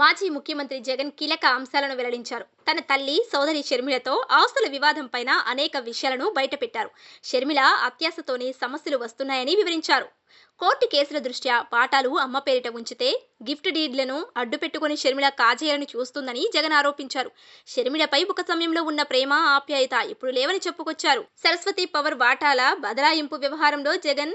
మాజీ ముఖ్యమంత్రి జగన్ కీలక అంశాలను వెల్లడించారు. తన తల్లి, సోదరి షర్మిలతో ఆస్తుల వివాదంపైన అనేక విషయాలను బయటపెట్టారు. షర్మిల అత్యాశతోనే సమస్యలు వస్తున్నాయని వివరించారు. కోర్టు కేసుల దృష్ట్యా వాటాలు అమ్మ పేరిట ఉంచితే గిఫ్ట్ డీడ్లను అడ్డుపెట్టుకుని షర్మిల కాజేయాలని చూస్తుందని జగన్ ఆరోపించారు. షర్మిలపై ఒక సమయంలో ఉన్న ప్రేమ, ఆప్యాయత ఇప్పుడు లేవని చెప్పుకొచ్చారు. సరస్వతి పవర్ వాటాల బదలాయింపు వ్యవహారంలో జగన్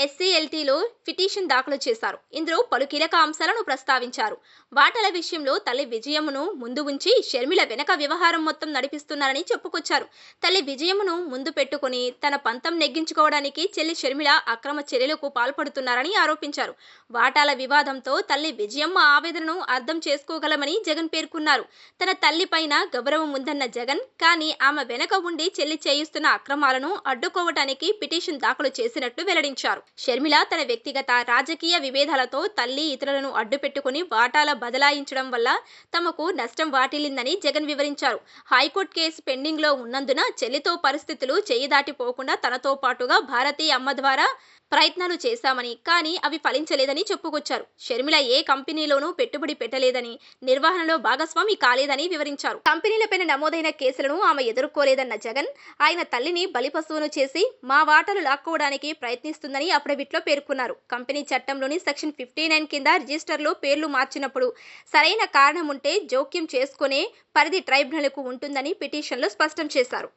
ఎస్సీఎల్టీలో పిటిషన్ దాఖలు చేశారు. ఇందులో పలు కీలక అంశాలను ప్రస్తావించారు. వాటాల విషయంలో తల్లి విజయమ్మను ముందు ఉంచి షర్మిల వెనక వ్యవహారం మొత్తం నడిపిస్తున్నారని చెప్పుకొచ్చారు. తల్లి విజయమ్మను ముందు పెట్టుకుని తన పంతం నెగ్గించుకోవడానికి చెల్లి షర్మిల అక్రమ చర్యలకు పాల్పడుతున్నారని ఆరోపించారు. వాటాల వివాదంతో తల్లి విజయమ్మ ఆవేదనను అర్థం చేసుకోగలమని జగన్ పేర్కొన్నారు. తన తల్లి పైన గౌరవం ఉందన్న జగన్, కానీ ఆమె వెనక ఉండి చెల్లి చేయిస్తున్న అక్రమాలను అడ్డుకోవటానికి పిటిషన్ దాఖలు చేసినట్లు వెల్లడించారు. షర్మిల తన వ్యక్తిగత, రాజకీయ విభేదాలతో తల్లి, ఇతరులను అడ్డుపెట్టుకుని వాటాల బదలాయించడం వల్ల తమకు నష్టం వాటిల్లిందని జగన్ వివరించారు. హైకోర్టు కేసు పెండింగ్ లో ఉన్నందున చెల్లితో పరిస్థితులు చేయి దాటిపోకుండా తనతో పాటుగా భారతీ అమ్మ ద్వారా ప్రయత్నాలు చేశామని, కానీ అవి ఫలించలేదని చెప్పుకొచ్చారు. షర్మిల ఏ కంపెనీలోనూ పెట్టుబడి పెట్టలేదని, నిర్వహణలో భాగస్వామి కాలేదని వివరించారు. కంపెనీలపైన నమోదైన కేసులను ఆమె ఎదుర్కోలేదన్న జగన్, ఆయన తల్లిని బలిపశువును చేసి మా వాటాలు లాక్కోవడానికి ప్రయత్నిస్తుందని అఫిడవిట్లో పేర్కొన్నారు. కంపెనీ చట్టంలోని సెక్షన్ 59 కింద రిజిస్టర్లో పేర్లు మార్చినప్పుడు సరైన కారణం ఉంటే జోక్యం చేసుకునే పరిధి ట్రైబ్యునల్కు ఉంటుందని పిటిషన్లో స్పష్టం చేశారు.